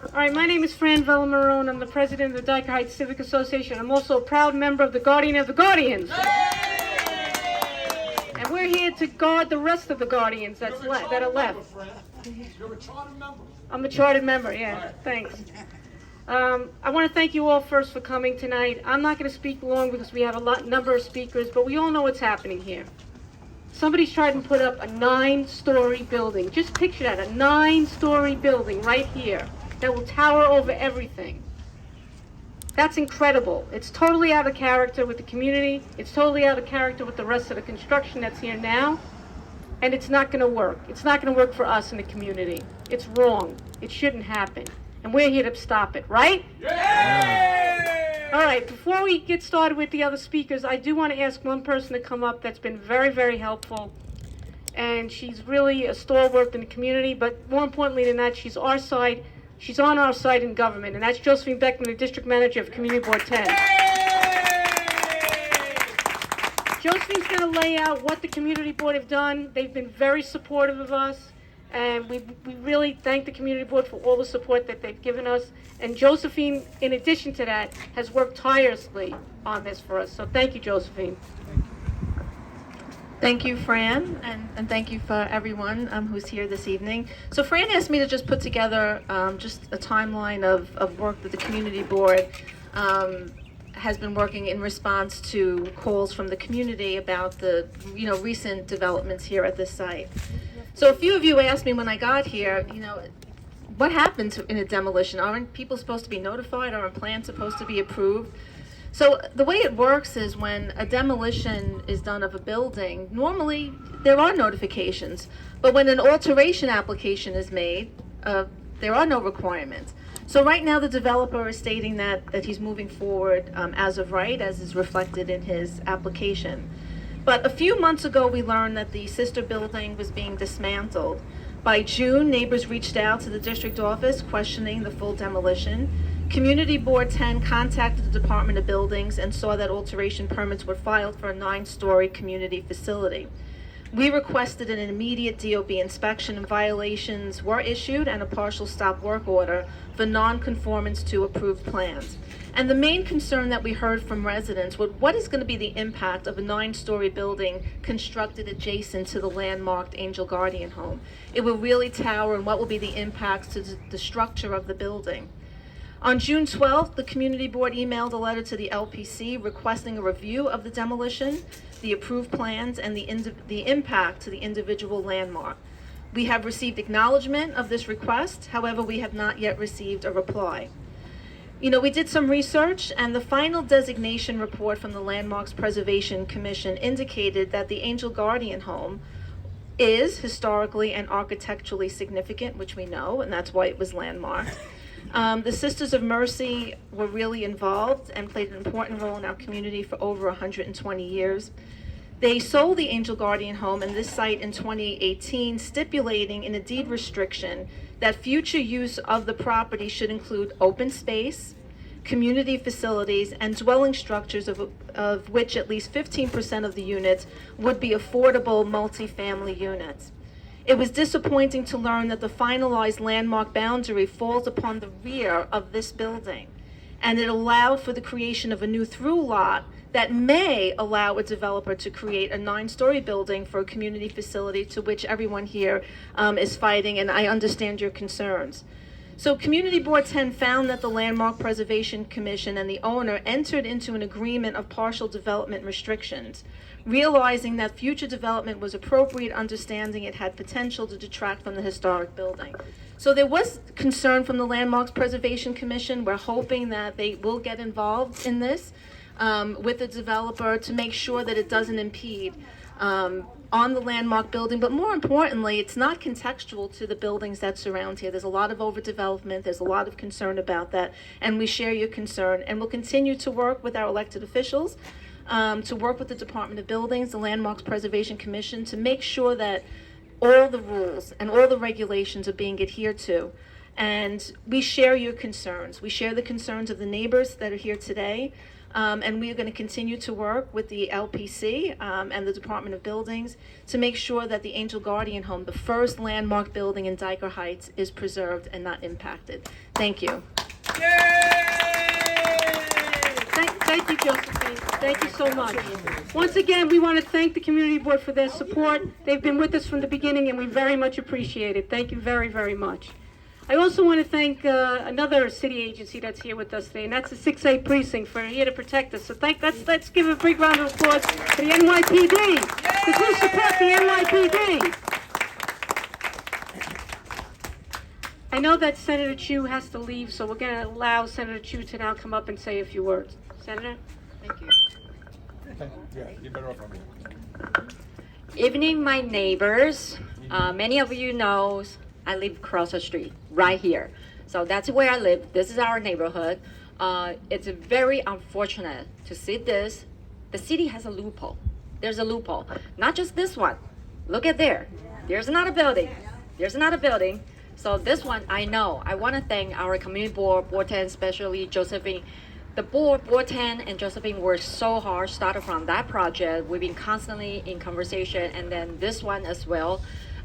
All right, my name is Fran Vellamarone. I'm the president of the Dyker Heights Civic Association. I'm also a proud member of the Guardian of the Guardians. And we're here to guard the rest of the Guardians that are left. You're a charter member. I'm a chartered member, yeah, thanks. I want to thank you all first for coming tonight. I'm not going to speak long because we have a number of speakers, but we all know what's happening here. Somebody's tried to put up a 9-story building. Just picture that, a 9-story building right here that will tower over everything. That's incredible. It's totally out of character with the community. It's totally out of character with the rest of the construction that's here now. And it's not going to work. It's not going to work for us in the community. It's wrong. It shouldn't happen. And we're here to stop it, right? Yeah! All right, before we get started with the other speakers, I do want to ask one person to come up that's been very, very helpful. And she's really a stalwart in the community, but more importantly than that, she's on our side in government, and that's Josephine Beckman, the District Manager of Community Board 10. Josephine's going to lay out what the Community Board have done. They've been very supportive of us, and we really thank the Community Board for all the support that they've given us. And Josephine, in addition to that, has worked tirelessly on this for us. So thank you, Josephine. Thank you, Fran, and thank you for everyone who's here this evening. So Fran asked me to just put together just a timeline of work that the Community Board has been working in response to calls from the community about the recent developments here at this site. So a few of you asked me when I got here, what happens in a demolition? Aren't people supposed to be notified? Aren't plans supposed to be approved? So the way it works is when a demolition is done of a building, normally there are notifications, but when an alteration application is made, there are no requirements. So right now the developer is stating that he's moving forward as of right, as is reflected in his application. But a few months ago we learned that the sister building was being dismantled. By June, neighbors reached out to the district office questioning the full demolition. Community Board 10 contacted the Department of Buildings and saw that alteration permits were filed for a 9-story community facility. We requested an immediate DOB inspection, and violations were issued and a partial stop work order for non-conformance to approved plans. And the main concern that we heard from residents was what is going to be the impact of a 9-story building constructed adjacent to the landmarked Angel Guardian home. It will really tower, and what will be the impacts to the structure of the building. On June 12th, the Community Board emailed a letter to the LPC requesting a review of the demolition, the approved plans, and the impact to the individual landmark. We have received acknowledgement of this request, however, we have not yet received a reply. We did some research, and the final designation report from the Landmarks Preservation Commission indicated that the Angel Guardian home is historically and architecturally significant, which we know, and that's why it was landmarked. The Sisters of Mercy were really involved and played an important role in our community for over 120 years. They sold the Angel Guardian home and this site in 2018, stipulating in a deed restriction that future use of the property should include open space, community facilities, and dwelling structures of which at least 15% of the units would be affordable multifamily units. It was disappointing to learn that the finalized landmark boundary falls upon the rear of this building, and it allowed for the creation of a new through lot that may allow a developer to create a 9-story building for a community facility, to which everyone here is fighting, and I understand your concerns. So Community Board 10 found that the Landmark Preservation Commission and the owner entered into an agreement of partial development restrictions, realizing that future development was appropriate, understanding it had potential to detract from the historic building. So there was concern from the Landmarks Preservation Commission. We're hoping that they will get involved in this with the developer to make sure that it doesn't impede on the landmark building, but more importantly, it's not contextual to the buildings that surround here. There's a lot of overdevelopment, there's a lot of concern about that, and we share your concern, and we'll continue to work with our elected officials, to work with the Department of Buildings, the Landmarks Preservation Commission, to make sure that all the rules and all the regulations are being adhered to. And we share your concerns. We share the concerns of the neighbors that are here today. And we are going to continue to work with the LPC and the Department of Buildings to make sure that the Angel Guardian Home, the first landmark building in Dyker Heights, is preserved and not impacted. Thank you. Thank you, Josephine. Thank you so much. Once again, we want to thank the community board for their support. They've been with us from the beginning, and we very much appreciate it. Thank you very, very much. I also want to thank another city agency that's here with us today, and that's the 6A precinct for here to protect us. So let's give a big round of applause to the NYPD, because we support the NYPD. I know that Senator Chu has to leave, so we're going to allow Senator Chu to now come up and say a few words. Senator? Thank you. Yeah, you better off on me. Evening, my neighbors. Many of you know I live across the street, right here. So that's where I live. This is our neighborhood. It's very unfortunate to see this. The city has a loophole. There's a loophole. Not just this one. Look at there. There's another building. There's another building. So this one, I know. I want to thank our community board, Board 10, especially Josephine. The board, Board 10 and Josephine worked so hard, started from that project. We've been constantly in conversation, and then this one as well.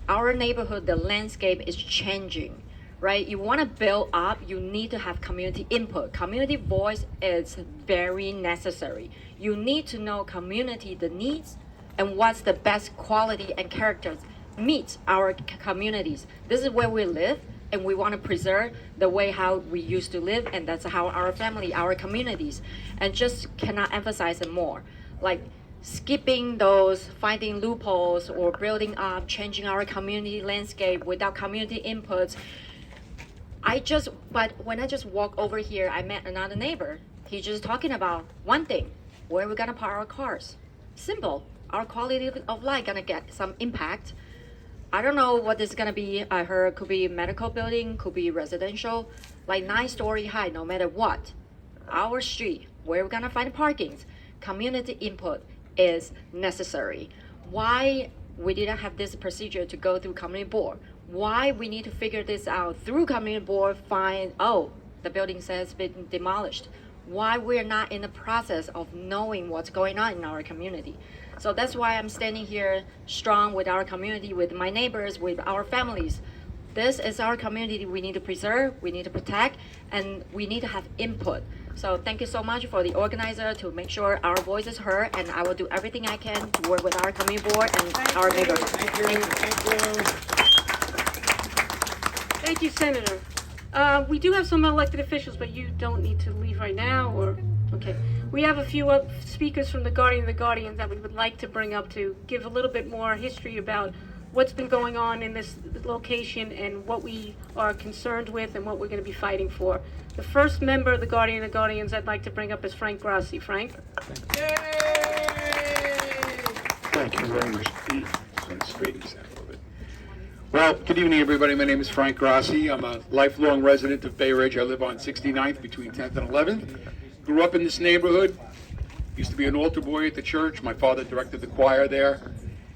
Our neighborhood, the landscape is changing, right? You want to build up, you need to have community input. Community voice is very necessary. You need to know community, the needs, and what's the best quality and characters meet our communities. This is where we live, and we want to preserve the way how we used to live, and that's how our family, our communities, and just cannot emphasize it more. Like skipping those, finding loopholes, or building up, changing our community landscape without community inputs. But when I just walk over here, I met another neighbor. He's just talking about one thing: where we're gonna park our cars. Simple. Our quality of life gonna get some impact. I don't know what this is gonna be. I heard it could be medical building, could be residential, like 9-story high, no matter what. Our street, where we're gonna find parkings, community input is necessary. Why we didn't have this procedure to go through community board? Why we need to figure this out through community board, find, oh, the building has been demolished. Why we're not in the process of knowing what's going on in our community. So that's why I'm standing here strong with our community, with my neighbors, with our families. This is our community we need to preserve, we need to protect, and we need to have input. So thank you so much for the organizer to make sure our voice is heard, and I will do everything I can to work with our community board and our neighbors. Thank you, Senator. We do have some elected officials, but you don't need to leave right now, or, okay. We have a few speakers from the Guardian of the Guardians that we would like to bring up to give a little bit more history about what's been going on in this location and what we are concerned with and what we're going to be fighting for. The first member of the Guardian of the Guardians I'd like to bring up is Frank Grassi. Frank? Thank you very much. Let's straighten this out a little bit. Well, good evening, everybody. My name is Frank Grassi. I'm a lifelong resident of Bay Ridge. I live on 69th between 10th and 11th. Grew up in this neighborhood. Used to be an altar boy at the church. My father directed the choir there.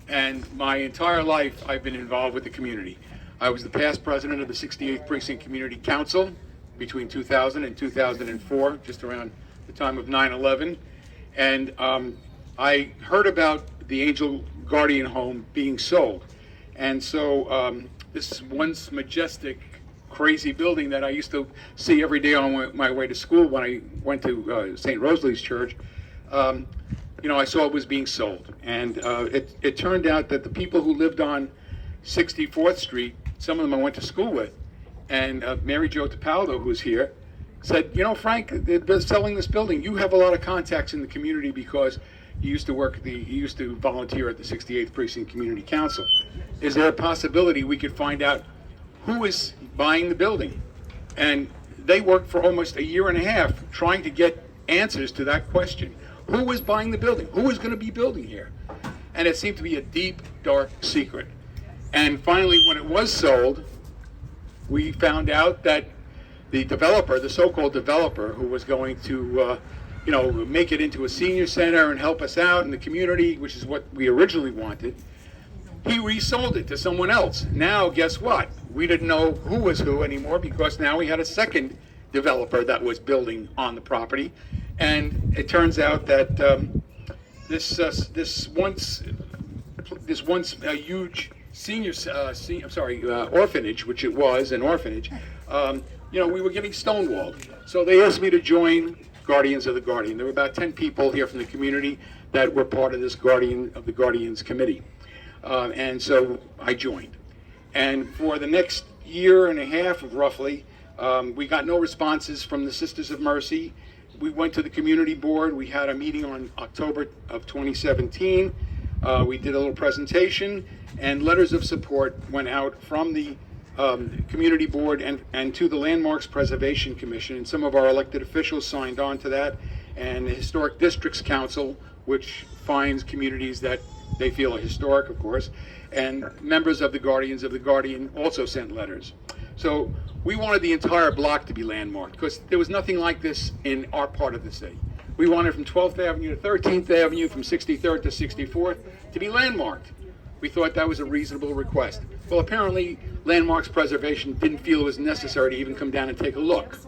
And my entire life, I've been involved with the community. I was the past president of the 68th Precinct Community Council between 2000 and 2004, just around the time of 9/11. And I heard about the Angel Guardian Home being sold. And so this once majestic, crazy building that I used to see every day on my way to school when I went to St. Rosalie's Church, I saw it was being sold. And it turned out that the people who lived on 64th Street, some of them I went to school with, and Mary Jo Tapaldo, who's here, said, Frank, they're selling this building. You have a lot of contacts in the community because you used to volunteer at the 68th Precinct Community Council. Is there a possibility we could find out who is buying the building? And they worked for almost a year and a half trying to get answers to that question. Who is buying the building? Who is going to be building here? And it seemed to be a deep, dark secret. And finally, when it was sold, we found out that the developer, the so-called developer, who was going to, make it into a senior center and help us out in the community, which is what we originally wanted, he resold it to someone else. Now, guess what? We didn't know who was who anymore because now we had a second developer that was building on the property. And it turns out that this once a huge orphanage, which it was an orphanage, we were getting stonewalled. So they asked me to join Guardians of the Guardian. There were about 10 people here from the community that were part of this Guardians committee. And so I joined. And for the next year and a half, roughly, we got no responses from the Sisters of Mercy. We went to the community board. We had a meeting on October of 2017. We did a little presentation, and letters of support went out from the community board and to the Landmarks Preservation Commission, and some of our elected officials signed on to that, and the Historic Districts Council, which finds communities that they feel are historic, of course, and members of the Guardians of the Guardian also sent letters. So we wanted the entire block to be landmarked because there was nothing like this in our part of the city. We wanted from 12th Avenue to 13th Avenue, from 63rd to 64th to be landmarked. We thought that was a reasonable request. Well, apparently Landmarks Preservation didn't feel it was necessary to even come down and take a look.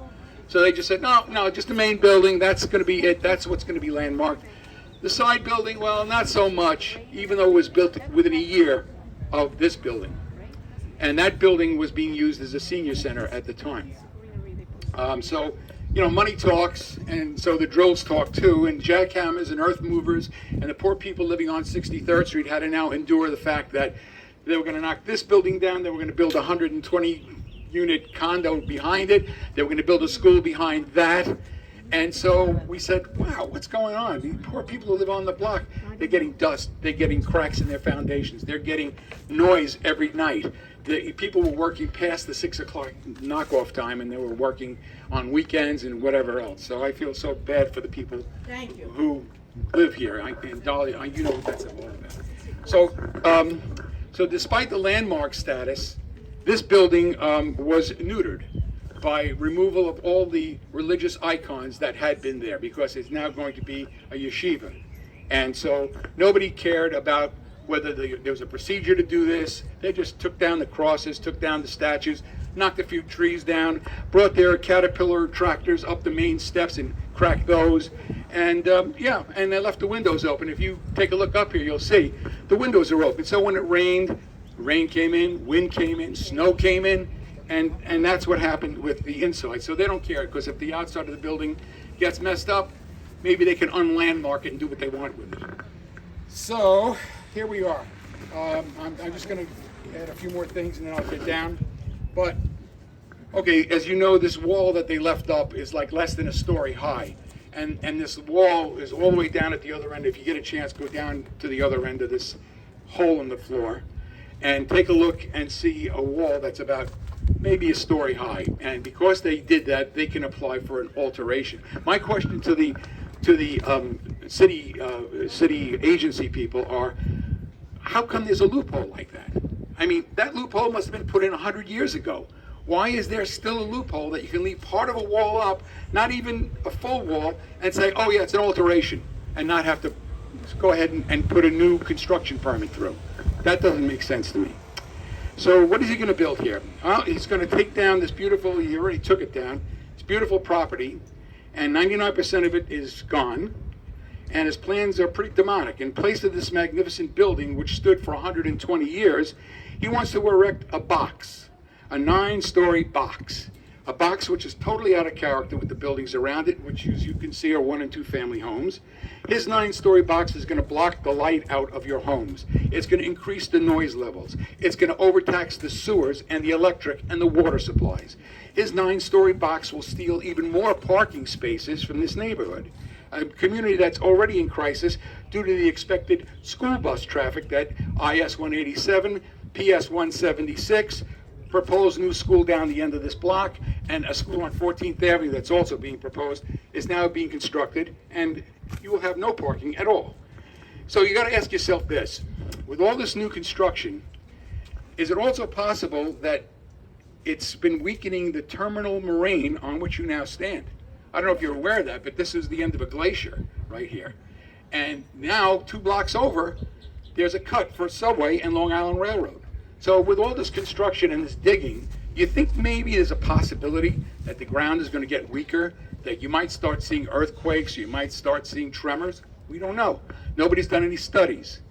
So they just said, no, just the main building, that's going to be it, that's what's going to be landmarked. The side building, well, not so much, even though it was built within a year of this building. And that building was being used as a senior center at the time. So, money talks, and so the drills talk too, and jackhammers and earth movers, and the poor people living on 63rd Street had to now endure the fact that they were going to knock this building down, they were going to build a 120-unit condo behind it, they were going to build a school behind that. And so we said, wow, what's going on? These poor people who live on the block, they're getting dust, they're getting cracks in their foundations, they're getting noise every night. The people were working past the 6 o'clock knockoff time, and they were working on weekends and whatever else. So I feel so bad for the people who live here. And Dolly, you know what that's all about. So despite the landmark status, this building was neutered by removal of all the religious icons that had been there, because it's now going to be a yeshiva. And so nobody cared about whether there was a procedure to do this. They just took down the crosses, took down the statues, knocked a few trees down, brought their Caterpillar tractors up the main steps and cracked those. And and they left the windows open. If you take a look up here, you'll see the windows are open. So when it rained, rain came in, wind came in, snow came in, and that's what happened with the inside. So they don't care, because if the outside of the building gets messed up, maybe they can unlandmark it and do what they want with it. So here we are. I'm just going to add a few more things and then I'll get down. But, okay, as you know, this wall that they left up is like less than a story high. And this wall is all the way down at the other end. If you get a chance, go down to the other end of this hole in the floor and take a look and see a wall that's about maybe a story high. And because they did that, they can apply for an alteration. My question to the city agency people are, how come there's a loophole like that? I mean, that loophole must have been put in 100 years ago. Why is there still a loophole that you can leave part of a wall up, not even a full wall, and say, oh yeah, it's an alteration, and not have to go ahead and put a new construction permit through? That doesn't make sense to me. So what is he going to build here? Well, he's going to take down this beautiful, he already took it down, it's beautiful property, and 99% of it is gone, and his plans are pretty demonic. In place of this magnificent building, which stood for 120 years, he wants to erect a box, a 9-story box, a box which is totally out of character with the buildings around it, which, as you can see, are 1- and 2-family homes. His 9-story box is going to block the light out of your homes. It's going to increase the noise levels. It's going to overtax the sewers and the electric and the water supplies. His 9-story box will steal even more parking spaces from this neighborhood, a community that's already in crisis due to the expected school bus traffic that IS 187, PS 176, proposed new school down the end of this block, and a school on 14th Avenue that's also being proposed is now being constructed, and you will have no parking at all. So you got to ask yourself this: with all this new construction, is it also possible that it's been weakening the terminal moraine on which you now stand? I don't know if you're aware of that, but this is the end of a glacier right here. And now, 2 blocks over, there's a cut for subway and Long Island Railroad. So with all this construction and this digging, you think maybe there's a possibility that the ground is going to get weaker that you might start seeing earthquakes, you might start seeing tremors. We don't know. Nobody's done any studies.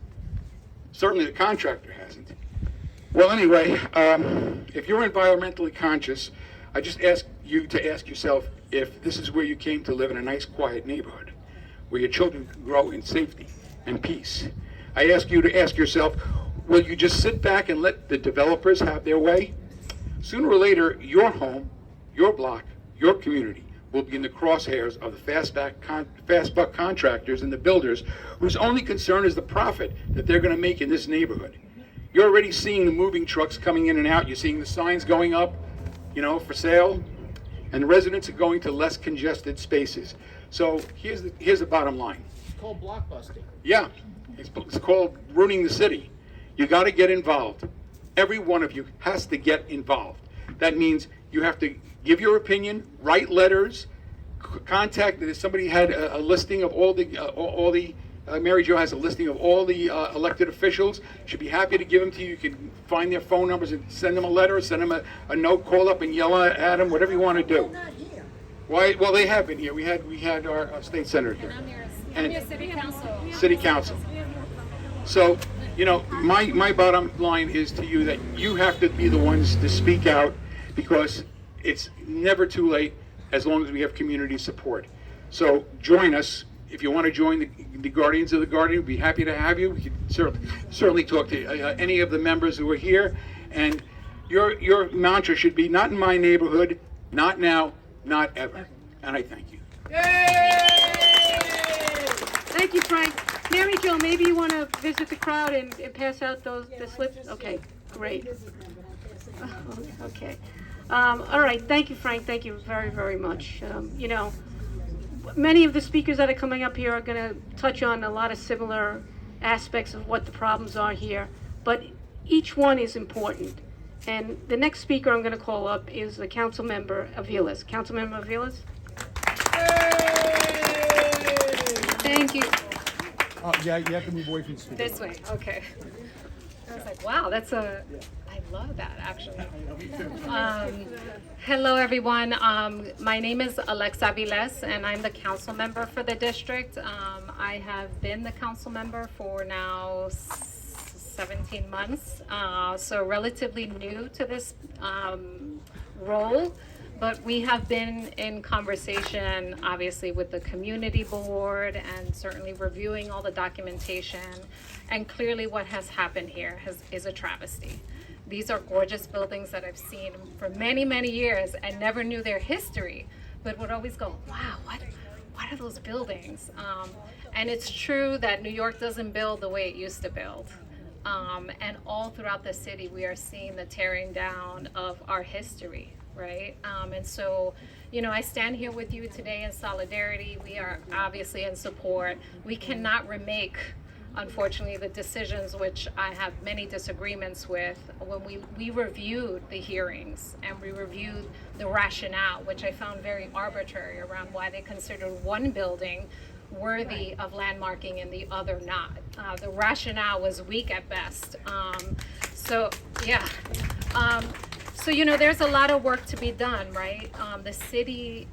Certainly the contractor hasn't. Well, anyway, if you're environmentally conscious, I just ask you to ask yourself if this is where you came to live in a nice, quiet neighborhood, where your children can grow in safety and peace. I ask you to ask yourself, will you just sit back and let the developers have their way? Sooner or later, your home, your block, your community will be in the crosshairs of the fast buck contractors and the builders whose only concern is the profit that they're going to make in this neighborhood. You're already seeing the moving trucks coming in and out. You're seeing the signs going up, for sale, and the residents are going to less congested spaces. So here's the bottom line. It's called blockbusting. Yeah, it's called ruining the city. You got to get involved. Every one of you has to get involved. That means you have to give your opinion, write letters, contact. Somebody had a listing of all the Mary Jo has a listing of all the elected officials. She'd be happy to give them to you. You can find their phone numbers and send them a letter, send them a note, call up and yell at them, whatever you want to do. Why? Well, they have been here. We had our state senator here. I'm your city council. City council. So, my bottom line is to you that you have to be the ones to speak out, because it's never too late as long as we have community support. So join us. If you want to join the Guardians of the Guardian, we'd be happy to have you. We can certainly talk to any of the members who are here. And your mantra should be, not in my neighborhood, not now, not ever. And I thank you. Thank you, Frank. Mary Jo, maybe you want to visit the crowd and pass out the slips? Okay, great. Okay. All right, thank you, Frank. Thank you very, very much. Many of the speakers that are coming up here are going to touch on a lot of similar aspects of what the problems are here, but each one is important. And the next speaker I'm going to call up is the council member Aviles. Councilmember Aviles? Thank you. Oh, yeah, you have to move away from the speaker. This way, okay. I was like, wow, I love that, actually. Hello, everyone. My name is Alexa Aviles, and I'm the council member for the district. I have been the council member for now 17 months, so relatively new to this role. But we have been in conversation, obviously, with the community board and certainly reviewing all the documentation. And clearly what has happened here is a travesty. These are gorgeous buildings that I've seen for many, many years and never knew their history, but would always go, wow, what are those buildings? And it's true that New York doesn't build the way it used to build. And all throughout the city, we are seeing the tearing down of our history. Right? And so, I stand here with you today in solidarity. We are obviously in support. We cannot remake, unfortunately, the decisions which I have many disagreements with. When we reviewed the hearings and we reviewed the rationale, which I found very arbitrary around why they considered one building worthy of landmarking and the other not. The rationale was weak at best. So, there's a lot of work to be done, right? The city,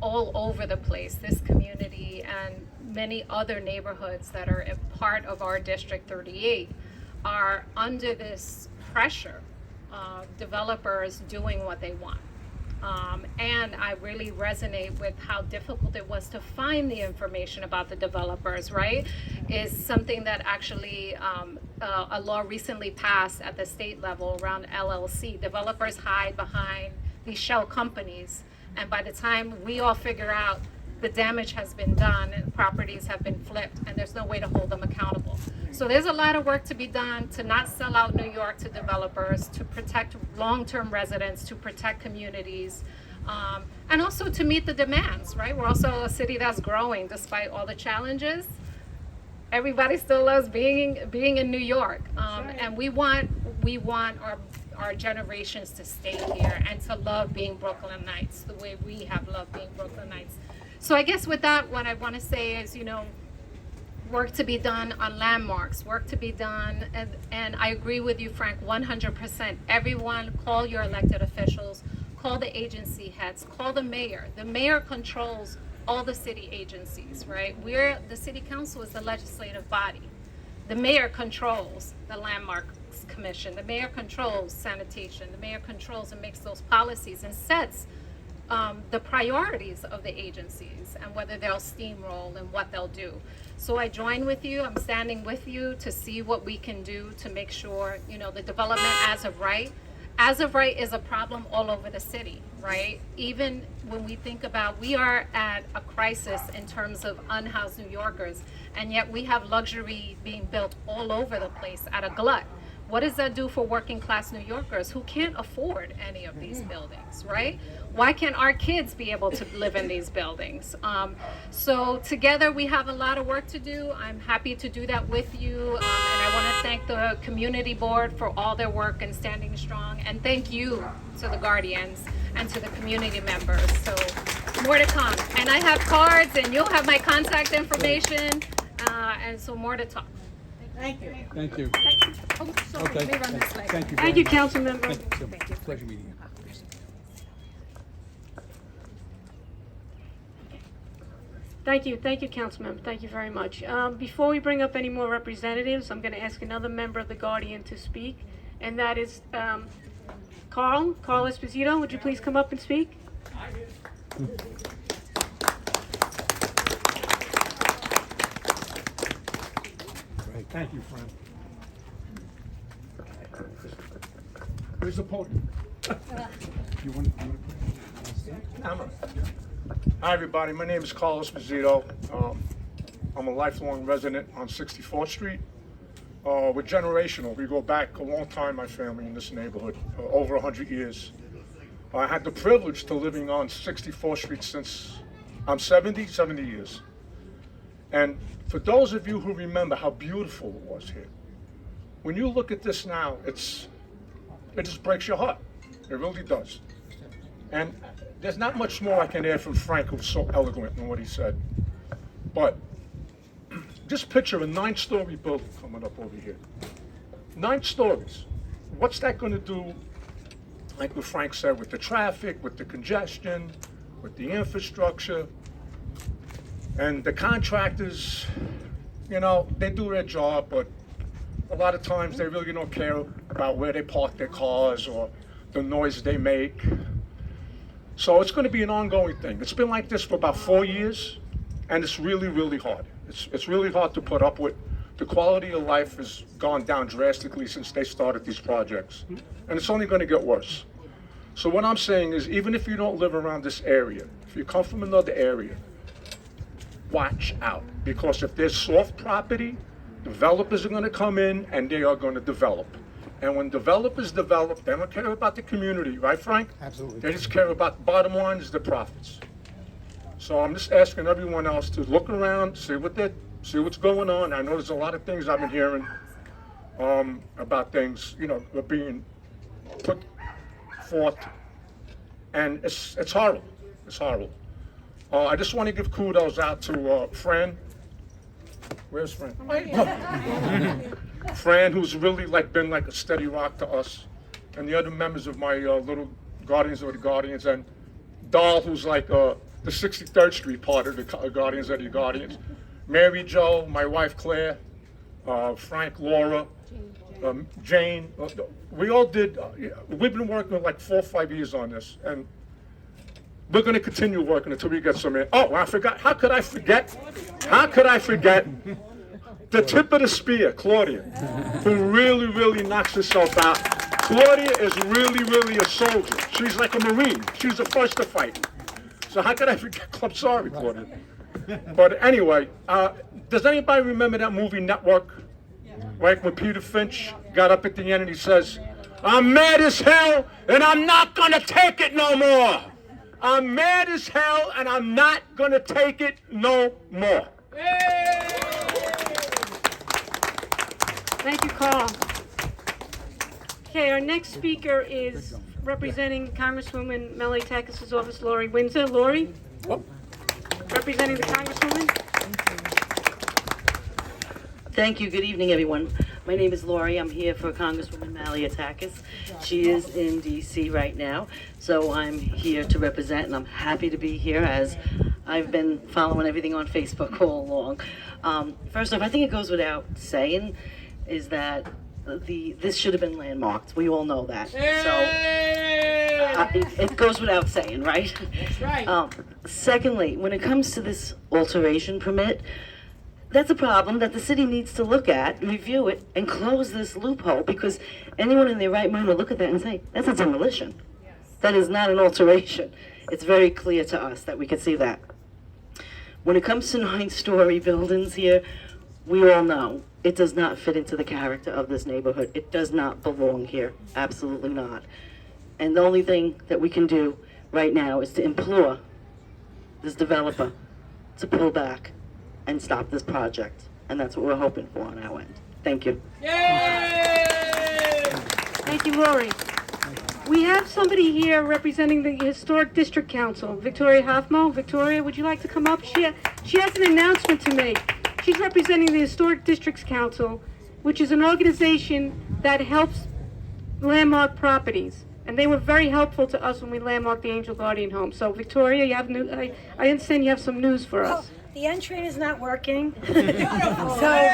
all over the place, this community and many other neighborhoods that are a part of our District 38 are under this pressure of developers doing what they want. And I really resonate with how difficult it was to find the information about the developers, right? Is something that actually a law recently passed at the state level around LLC. Developers hide behind these shell companies, and by the time we all figure out the damage has been done and properties have been flipped, and there's no way to hold them accountable. So there's a lot of work to be done to not sell out New York to developers, to protect long-term residents, to protect communities, and also to meet the demands, right? We're also a city that's growing despite all the challenges. Everybody still loves being in New York, and we want our generations to stay here and to love being Brooklynites the way we have loved being Brooklynites. So I guess with that, what I want to say is, work to be done on landmarks, work to be done, and I agree with you, Frank, 100%. Everyone, call your elected officials, call the agency heads, call the mayor. The mayor controls all the city agencies, right? The city council is the legislative body. The mayor controls the landmarks commission. The mayor controls sanitation. The mayor controls and makes those policies and sets the priorities of the agencies and whether they'll steamroll and what they'll do. So I join with you. I'm standing with you to see what we can do to make sure, the development as of right is a problem all over the city, right? Even when we think about, we are at a crisis in terms of unhoused New Yorkers, and yet we have luxury being built all over the place at a glut. What does that do for working class New Yorkers who can't afford any of these buildings, right? Why can't our kids be able to live in these buildings? So together we have a lot of work to do. I'm happy to do that with you. And I want to thank the community board for all their work and standing strong. And thank you to the Guardians and to the community members. So more to come. And I have cards and you'll have my contact information. And so more to talk. Thank you. Oh, sorry, Okay. let me run this way. Thank you. Thank you, council member. Thank you. Pleasure meeting you. Thank you, council member. Thank you very much. Before we bring up any more representatives, I'm going to ask another member of the Guardian to speak, and that is Carl Esposito. Would you please come up and speak? Great. Thank you, friend. Where's the podium? You want to stand? Hi, everybody. My name is Carlos Esposito. I'm a lifelong resident on 64th Street. We're generational. We go back a long time, my family, in this neighborhood, over 100 years. I had the privilege to living on 64th Street since I'm 70 years. And for those of you who remember how beautiful it was here, when you look at this now, it just breaks your heart. It really does. And there's not much more I can add from Frank, who was so eloquent in what he said. But just picture a 9-story building coming up over here. 9 stories. What's that going to do, like what Frank said, with the traffic, with the congestion, with the infrastructure? And the contractors, they do their job, but a lot of times they really don't care about where they park their cars or the noise they make. So it's going to be an ongoing thing. It's been like this for about 4 years, and it's really, really hard. It's really hard to put up with. The quality of life has gone down drastically since they started these projects, and it's only going to get worse. So what I'm saying is, even if you don't live around this area, if you come from another area, watch out, because if there's soft property, developers are going to come in and they are going to develop. And when developers develop, they don't care about the community, right, Frank? Absolutely. They just care about the bottom line is the profits. So I'm just asking everyone else to look around, see what's going on. I know there's a lot of things I've been hearing about things, being put forth, and it's horrible. It's horrible. I just want to give kudos out to Fran. Where's Fran? Fran, who's really been like a steady rock to us, and the other members of my little Guardians of the Guardians, and Dahl, who's like the 63rd Street part of the Guardians of the Guardians. Mary Jo, my wife Claire, Frank, Laura, Jane. We all did. We've been working like 4 or 5 years on this, and we're going to continue working until we get some in. Oh, I forgot. How could I forget? The tip of the spear, Claudia, who really, really knocks herself out. Claudia is really, really a soldier. She's like a Marine. She's the first to fight. So how could I forget? I'm sorry, Claudia. But anyway, does anybody remember that movie Network? Right, when Peter Finch got up at the end and he says, "I'm mad as hell and I'm not going to take it no more. I'm mad as hell and I'm not going to take it no more." Thank you, Carl. Okay, our next speaker is representing Congresswoman Melanie Takis' office, Lori Windsor. Lori? Representing the Congresswoman. Thank you. Good evening, everyone. My name is Lori. I'm here for Congresswoman Malliotakis. She is in DC right now, so I'm here to represent, and I'm happy to be here as I've been following everything on Facebook all along. First off, I think it goes without saying is that this should have been landmarked. We all know that. So it goes without saying, right? That's right. Secondly, when it comes to this alteration permit, that's a problem that the city needs to look at, review it, and close this loophole, because anyone in their right mind will look at that and say, that's a demolition. That is not an alteration. It's very clear to us that we can see that. When it comes to 9-story buildings here, we all know it does not fit into the character of this neighborhood. It does not belong here, absolutely not. And the only thing that we can do right now is to implore this developer to pull back and stop this project. And that's what we're hoping for on our end. Thank you. Thank you, Lori. We have somebody here representing the Historic District Council, Victoria Hoffmo. Victoria, would you like to come up? She has an announcement to make. She's representing the Historic Districts Council, which is an organization that helps landmark properties. And they were very helpful to us when we landmarked the Angel Guardian home. So, Victoria, you have I understand you have some news for us. The end train is not working. So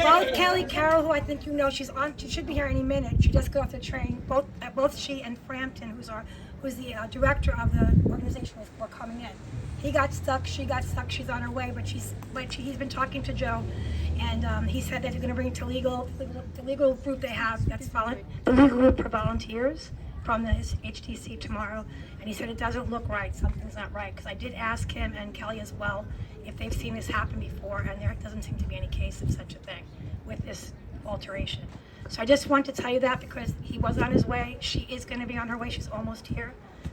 both Kelly Carroll, who I think you know, she should be here any minute. She just got off the train. Both she and Frampton, who's the director of the organization, were coming in. He got stuck. She got stuck. She's on her way, but he's been talking to Joe, and he said that they're going to bring it to the legal group they have. That's the legal group for volunteers from the HTC tomorrow. And he said it doesn't look right. Something's not right. Because I did ask him and Kelly as well if they've seen this happen before, and there doesn't seem to be any case of such a thing with this alteration. So I just want to tell you that because he was on his way. She is going to be on her way. She's almost here.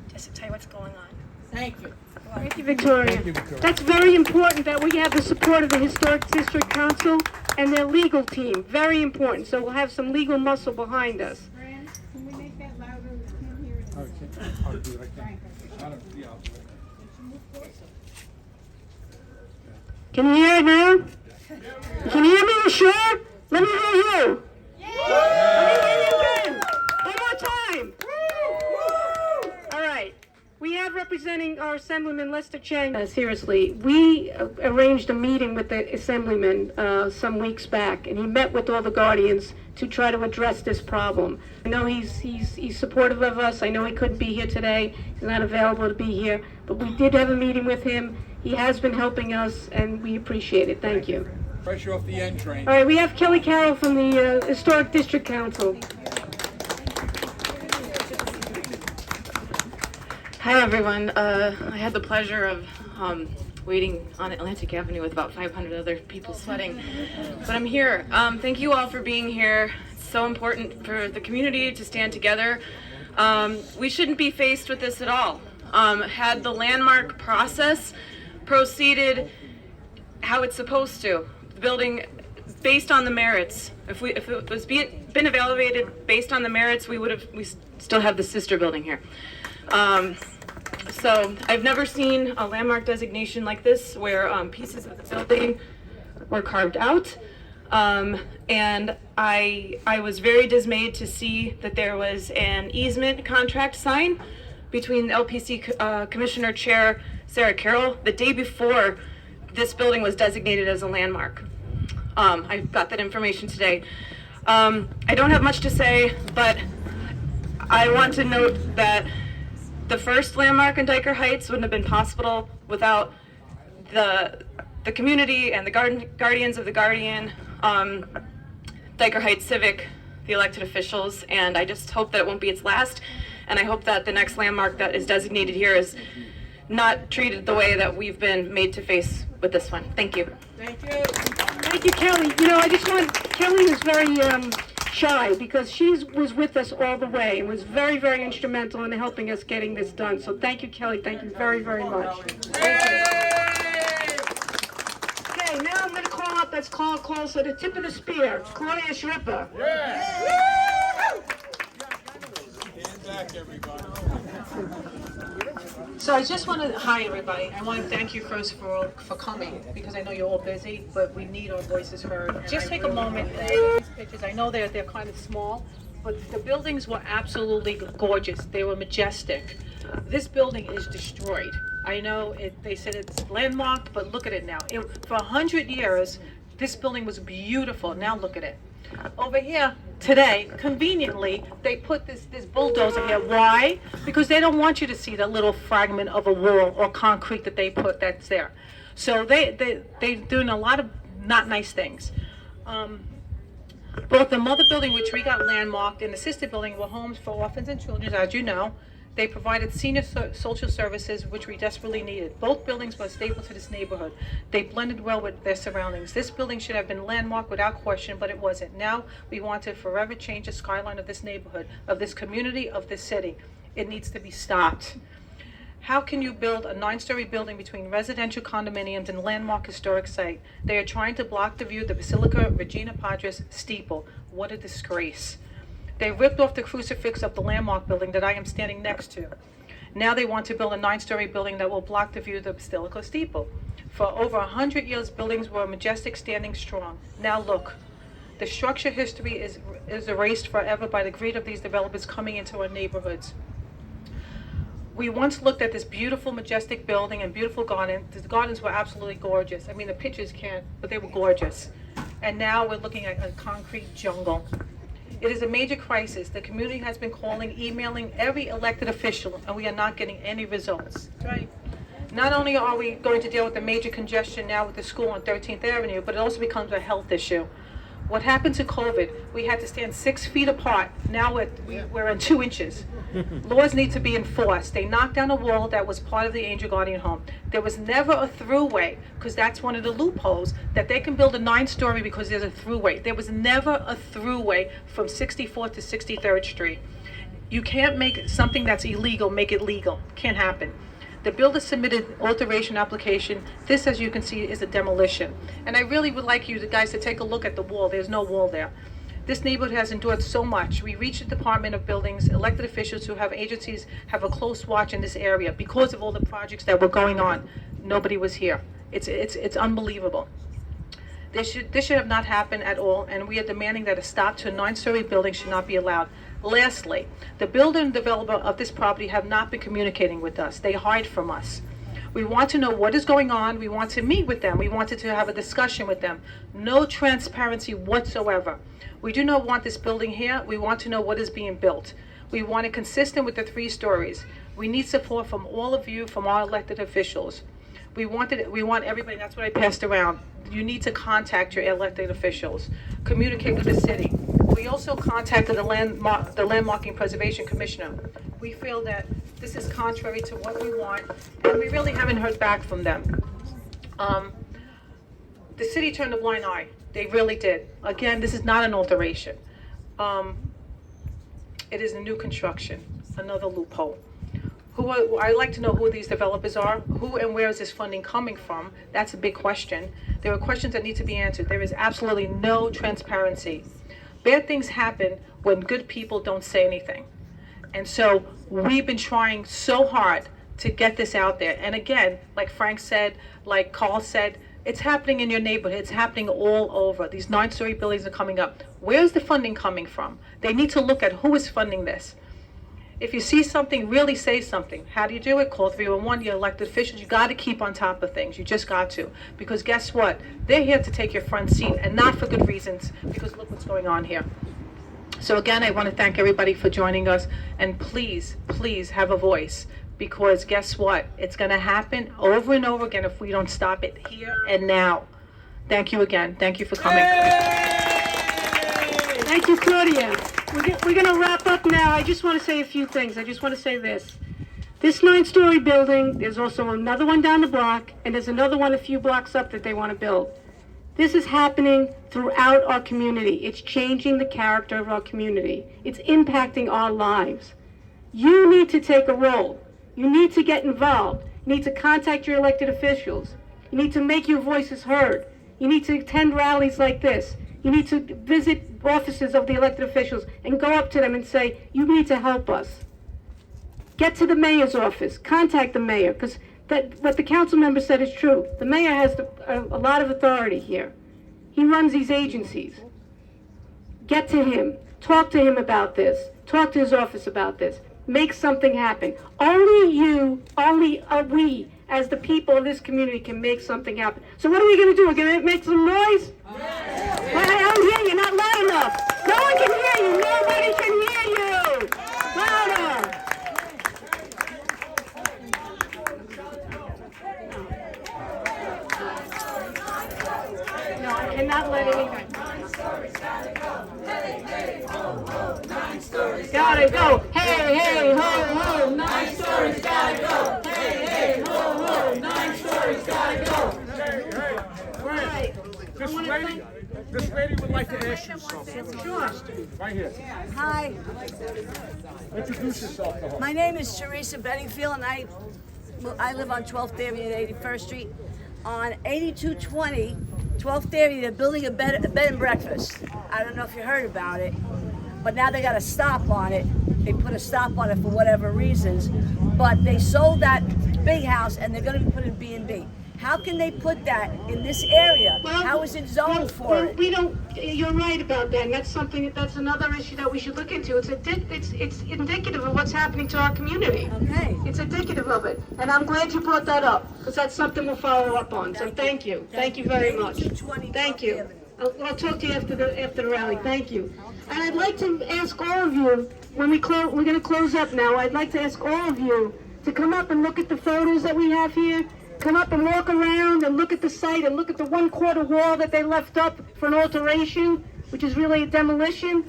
Just to tell you what's going on. Thank you. Thank you, Victoria. That's very important that we have the support of the Historic District Council and their legal team. Very important. So we'll have some legal muscle behind us. Fran, can we make that louder? We can't hear it. I'll do it. Can you hear it now? Can you hear me? You sure? Let me hear you. Let me hear you again. One more time. All right. We have representing our Assemblyman Lester Chang. Seriously, we arranged a meeting with the Assemblyman some weeks back, and he met with all the Guardians to try to address this problem. I know he's supportive of us. I know he couldn't be here today. He's not available to be here, but we did have a meeting with him. He has been helping us, and we appreciate it. Thank you. Pressure off the end train. All right, we have Kelly Carroll from the Historic District Council. Hi everyone. I had the pleasure of waiting on Atlantic Avenue with about 500 other people sweating, but I'm here. Thank you all for being here. It's so important for the community to stand together. We shouldn't be faced with this at all. Had the landmark process proceeded how it's supposed to, the building based on the merits. If it was been evaluated based on the merits, we still have the sister building here. So I've never seen a landmark designation like this where pieces of the building were carved out. And I was very dismayed to see that there was an easement contract signed between LPC Commissioner Chair Sarah Carroll the day before this building was designated as a landmark. I got that information today. I don't have much to say, but I want to note that the first landmark in Dyker Heights wouldn't have been possible without the community and the guardians of the Guardian, Dyker Heights Civic, the elected officials, and I just hope that it won't be its last, and I hope that the next landmark that is designated here is not treated the way that we've been made to face with this one. Thank you. Thank you. Thank you, Kelly. You know, I just want, Kelly was very shy because she was with us all the way and was very, very instrumental in helping us getting this done. So thank you, Kelly. Thank you very, very much. Thank you. Okay, now I'm going to call up, let's call closer, the tip of the spear, Claudia Schripper. Stand back, everybody. So I just want to, hi everybody, I want to thank you first for coming, because I know you're all busy, but we need our voices heard. Just take a moment and look at these pictures. I know they're kind of small, but the buildings were absolutely gorgeous. They were majestic. This building is destroyed. I know they said it's landmarked, but look at it now. For 100 years, this building was beautiful. Now look at it. Over here today, conveniently, they put this bulldozer here. Why? Because they don't want you to see that little fragment of a wall or concrete that they put that's there. So they're doing a lot of not nice things. Both the mother building, which we got landmarked, and the sister building were homes for orphans and children, as you know. They provided senior social services, which we desperately needed. Both buildings were stable to this neighborhood. They blended well with their surroundings. This building should have been landmarked without question, but it wasn't. Now we want to forever change the skyline of this neighborhood, of this community, of this city. It needs to be stopped. How can you build a 9-story building between residential condominiums and landmark historic site? They are trying to block the view of the Basilica Regina Pacis steeple. What a disgrace. They ripped off the crucifix of the landmark building that I am standing next to. Now they want to build a 9-story building that will block the view of the Basilica steeple. For over 100 years, buildings were majestic, standing strong. Now look, the structure history is erased forever by the greed of these developers coming into our neighborhoods. We once looked at this beautiful, majestic building and beautiful garden. The gardens were absolutely gorgeous. I mean, the pictures can't, but they were gorgeous. And now we're looking at a concrete jungle. It is a major crisis. The community has been calling, emailing every elected official, and we are not getting any results. Right? Not only are we going to deal with the major congestion now with the school on 13th Avenue, but it also becomes a health issue. What happened to COVID? We had to stand 6 feet apart. Now we're in 2 inches. Laws need to be enforced. They knocked down a wall that was part of the Angel Guardian home. There was never a throughway, because that's one of the loopholes, that they can build a 9-story because there's a throughway. There was never a throughway from 64th to 63rd Street. You can't make something that's illegal, make it legal. Can't happen. The builder submitted alteration application. This, as you can see, is a demolition. And I really would like you guys to take a look at the wall. There's no wall there. This neighborhood has endured so much. We reached the Department of Buildings, elected officials who have agencies have a close watch in this area because of all the projects that were going on. Nobody was here. It's unbelievable. This should have not happened at all, and we are demanding that a stop to a 9-story building should not be allowed. Lastly, the builder and developer of this property have not been communicating with us. They hide from us. We want to know what is going on. We want to meet with them. We wanted to have a discussion with them. No transparency whatsoever. We do not want this building here. We want to know what is being built. We want it consistent with the 3 stories. We need support from all of you, from our elected officials. We want everybody, that's what I passed around. You need to contact your elected officials. Communicate with the city. We also contacted the Landmarking Preservation Commissioner. We feel that this is contrary to what we want, and we really haven't heard back from them. The city turned a blind eye. They really did. Again, this is not an alteration. It is a new construction, another loophole. I'd like to know who these developers are, who and where is this funding coming from. That's a big question. There are questions that need to be answered. There is absolutely no transparency. Bad things happen when good people don't say anything. And so we've been trying so hard to get this out there. And again, like Frank said, like Carl said, it's happening in your neighborhood. It's happening all over. These 9-story buildings are coming up. Where's the funding coming from? They need to look at who is funding this. If you see something, really say something. How do you do it? Call 311, your elected officials. You got to keep on top of things. You just got to. Because guess what? They're here to take your front seat, and not for good reasons, because look what's going on here. So again, I want to thank everybody for joining us, and please, please have a voice, because guess what? It's going to happen over and over again if we don't stop it here and now. Thank you again. Thank you for coming. Thank you, Claudia. We're going to wrap up now. I just want to say a few things. I just want to say this. This 9-story building, there's also another one down the block, and there's another one a few blocks up that they want to build. This is happening throughout our community. It's changing the character of our community. It's impacting our lives. You need to take a role. You need to get involved. You need to contact your elected officials. You need to make your voices heard. You need to attend rallies like this. You need to visit offices of the elected officials and go up to them and say, you need to help us. Get to the mayor's office, contact the mayor, because that, what the council member said is true. The mayor has a lot of authority here. He runs these agencies. Get to him, talk to him about this, talk to his office about this, make something happen. Only you, only we, as the people of this community can make something happen. So what are we gonna do? We're gonna make some noise? I don't hear you, not loud enough. No one can hear you, nobody can hear you. Louder. No, I cannot let anything. Gotta go. Hey, hey, ho, ho. 9 stories gotta go. Hey, hey, ho, ho. 9 stories gotta go. Right. This lady would like to ask you something. Sure. Right here. Hi, Introduce yourself to her. my name is Teresa Bettingfield, and I live on 12th Avenue and 81st Street. On 8220 12th Avenue, they're building a bed and breakfast. I don't know if you heard about it, but now they got a stop on it. They put a stop on it for whatever reasons, but they sold that big house and they're going to be putting B&B. How can they put that in this area? How is it zoned for it? We don't, you're right about that, and that's something, that's another issue that we should look into. It's indicative of what's happening to our community. Okay. It's indicative of it, and I'm glad you brought that up, because that's something we'll follow up on, so thank you. Thank you very much. 8220 Thank you. 12th Avenue. I'll talk to you after the rally, thank you. And I'd like to ask all of you, when we're gonna close up now, I'd like to ask all of you to come up and look at the photos that we have here. Come up and walk around and look at the site and look at the 1/4 wall that they left up for an alteration, which is really a demolition,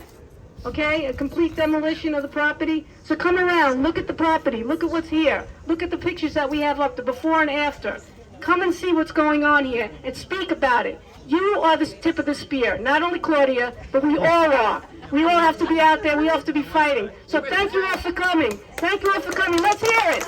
okay? A complete demolition of the property. So come around, look at the property, look at what's here. Look at the pictures that we have up, the before and after. Come and see what's going on here and speak about it. You are the tip of the spear, not only Claudia, but we all are. We all have to be out there, we all have to be fighting. So thank you all for coming. Thank you all for coming, let's hear it.